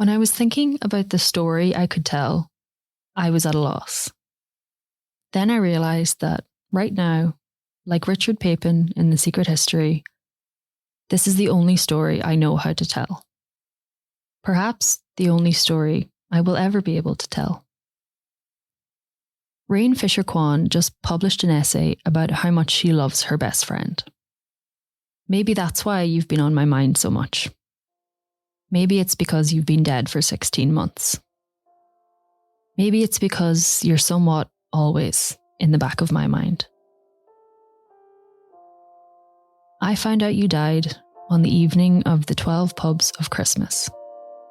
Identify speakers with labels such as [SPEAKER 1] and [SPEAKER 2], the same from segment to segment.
[SPEAKER 1] When I was thinking about the story I could tell, I was at a loss. Then I realised that right now, like Richard Papin in The Secret History, this is the only story I know how to tell. Perhaps the only story I will ever be able to tell. Rain Fisher Kwan just published an essay about how much she loves her best friend. Maybe that's why you've been on my mind so much. Maybe it's because you've been dead for 16 months. Maybe it's because you're somewhat always in the back of my mind. I found out you died on the evening of the 12 pubs of Christmas.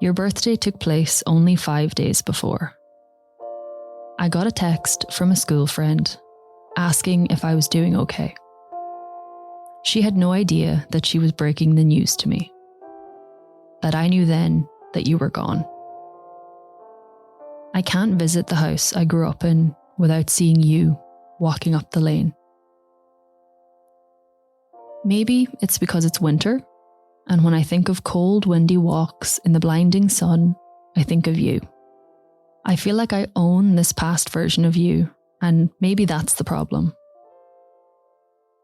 [SPEAKER 1] Your birthday took place only 5 days before. I got a text from a school friend asking if I was doing okay. She had no idea that she was breaking the news to me. That I knew then that you were gone. I can't visit the house I grew up in without seeing you walking up the lane. Maybe it's because it's winter, and when I think of cold, windy walks in the blinding sun, I think of you. I feel like I own this past version of you, and maybe that's the problem.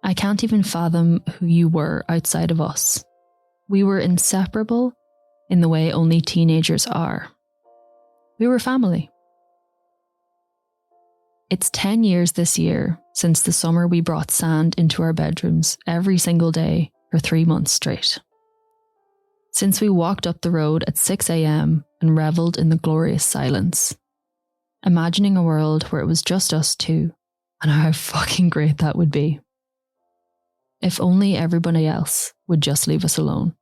[SPEAKER 1] I can't even fathom who you were outside of us. We were inseparable in the way only teenagers are. We were family. It's 10 years this year since the summer we brought sand into our bedrooms every single day for 3 months straight. Since we walked up the road at 6 a.m. and revelled in the glorious silence, imagining a world where it was just us two, and how fucking great that would be. If only everybody else would just leave us alone.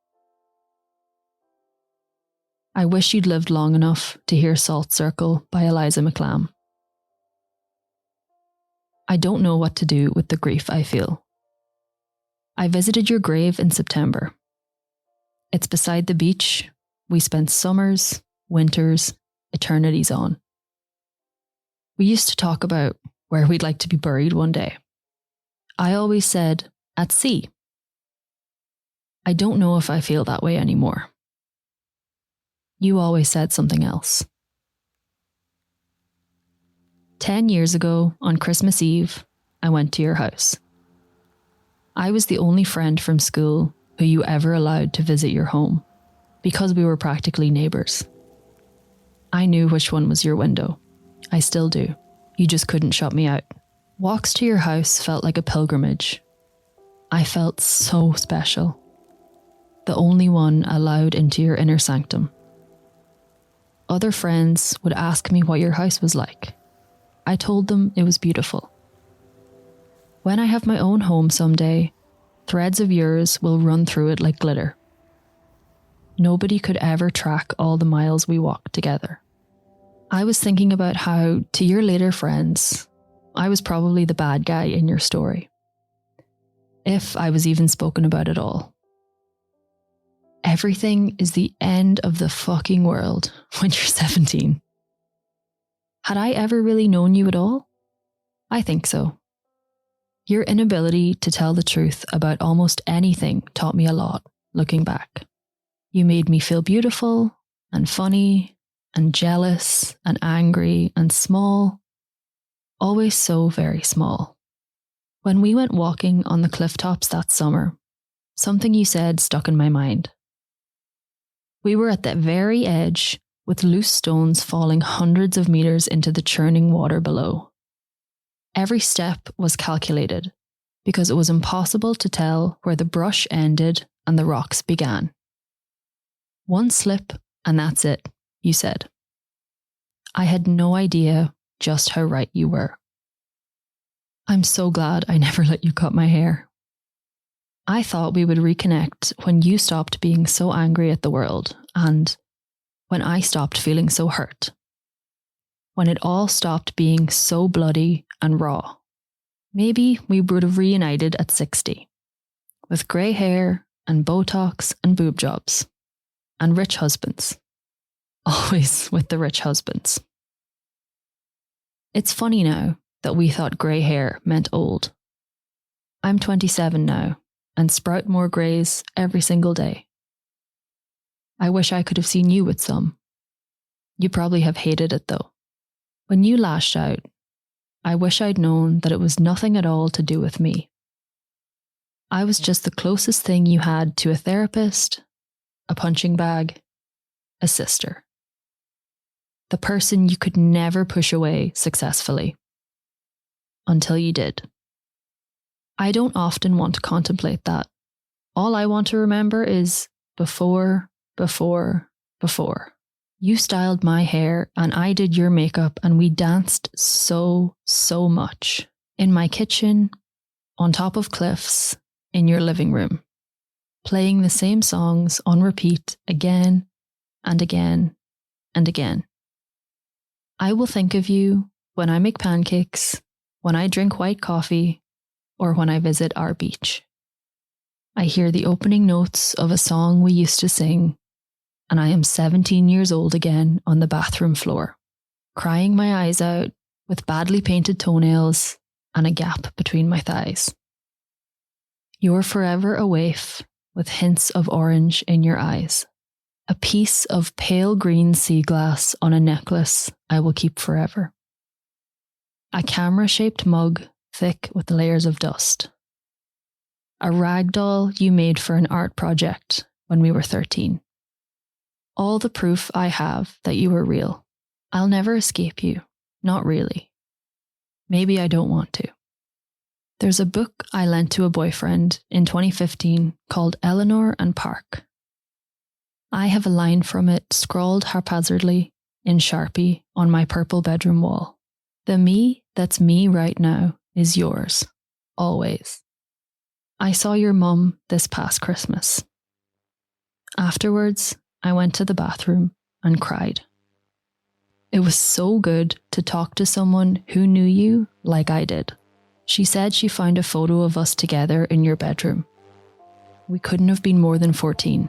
[SPEAKER 1] I wish you'd lived long enough to hear Salt Circle by Eliza McLam. I don't know what to do with the grief I feel. I visited your grave in September. It's beside the beach we spent summers, winters, eternities on. We used to talk about where we'd like to be buried one day. I always said, at sea. I don't know if I feel that way anymore. You always said something else. 10 years ago, on Christmas Eve, I went to your house. I was the only friend from school who you ever allowed to visit your home, because we were practically neighbours. I knew which one was your window. I still do. You just couldn't shut me out. Walks to your house felt like a pilgrimage. I felt so special. The only one allowed into your inner sanctum. Other friends would ask me what your house was like. I told them it was beautiful. When I have my own home someday, threads of yours will run through it like glitter. Nobody could ever track all the miles we walked together. I was thinking about how, to your later friends, I was probably the bad guy in your story. If I was even spoken about at all. Everything is the end of the fucking world when you're 17. Had I ever really known you at all? I think so. Your inability to tell the truth about almost anything taught me a lot, looking back. You made me feel beautiful and funny and jealous and angry and small. Always so very small. When we went walking on the cliff tops that summer, something you said stuck in my mind. We were at the very edge, with loose stones falling hundreds of meters into the churning water below. Every step was calculated, because it was impossible to tell where the brush ended and the rocks began. One slip and that's it, you said. I had no idea just how right you were. I'm so glad I never let you cut my hair. I thought we would reconnect when you stopped being so angry at the world and when I stopped feeling so hurt. When it all stopped being so bloody and raw. Maybe we would have reunited at 60, with grey hair and Botox and boob jobs, and rich husbands. Always with the rich husbands. It's funny now that we thought grey hair meant old. I'm 27 now, and sprout more greys every single day. I wish I could have seen you with some, You probably have hated it though. When you lashed out, I wish I'd known that it was nothing at all to do with me. I was just the closest thing you had to a therapist, a punching bag, a sister. The person you could never push away successfully. Until you did. I don't often want to contemplate that. All I want to remember is before. You styled my hair and I did your makeup and we danced so much. In my kitchen, on top of cliffs, in your living room. Playing the same songs on repeat again and again and again. I will think of you when I make pancakes, when I drink white coffee, or when I visit our beach. I hear the opening notes of a song we used to sing, and I am 17 years old again on the bathroom floor, crying my eyes out with badly painted toenails and a gap between my thighs. You're forever a waif with hints of orange in your eyes. A piece of pale green sea glass on a necklace I will keep forever. A camera-shaped mug thick with layers of dust. A rag doll you made for an art project when we were 13. All the proof I have that you were real. I'll never escape you. Not really. Maybe I don't want to. There's a book I lent to a boyfriend in 2015 called Eleanor and Park. I have a line from it scrawled haphazardly in Sharpie on my purple bedroom wall. The me that's me right now is yours, always. I saw your mum this past Christmas. Afterwards, I went to the bathroom and cried. It was so good to talk to someone who knew you like I did. She said she found a photo of us together in your bedroom. We couldn't have been more than 14.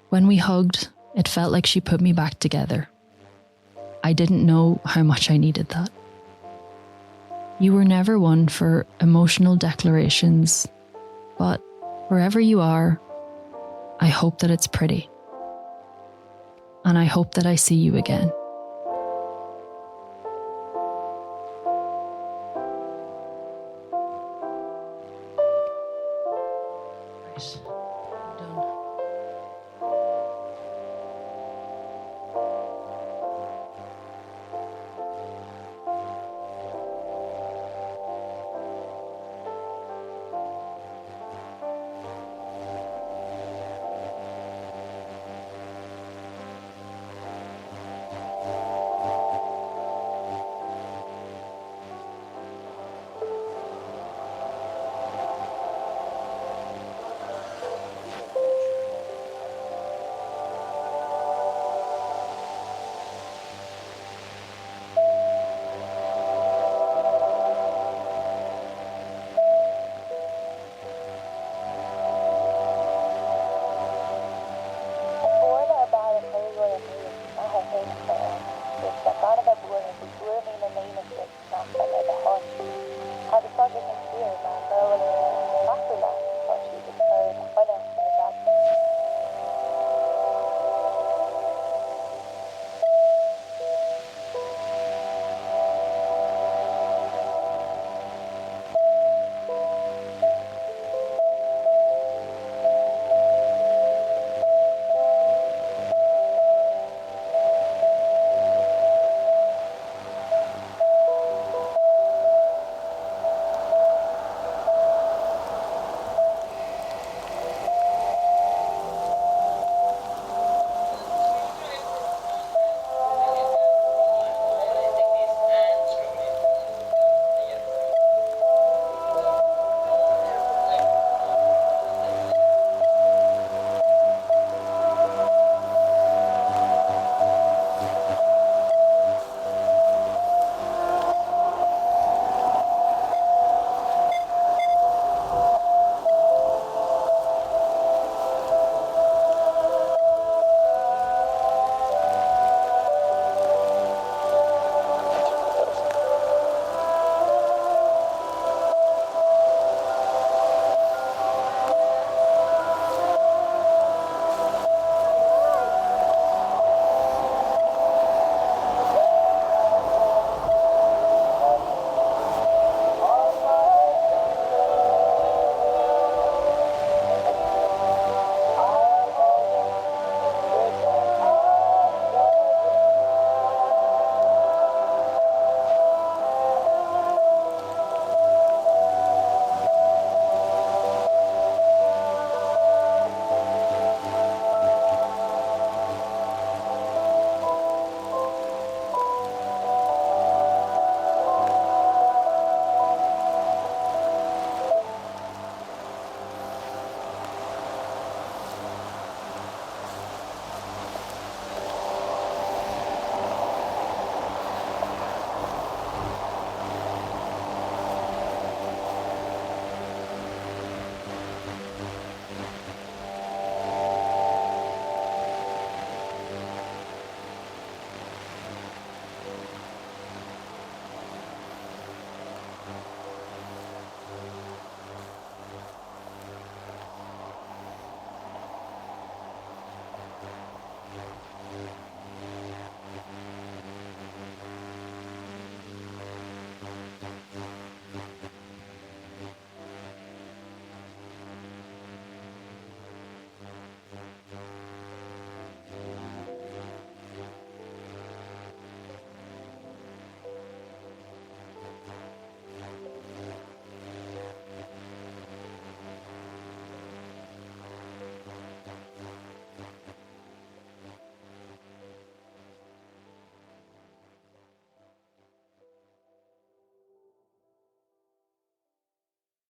[SPEAKER 1] When we hugged, it felt like she put me back together. I didn't know how much I needed that. You were never one for emotional declarations, but wherever you are, I hope that it's pretty. And I hope that I see you again.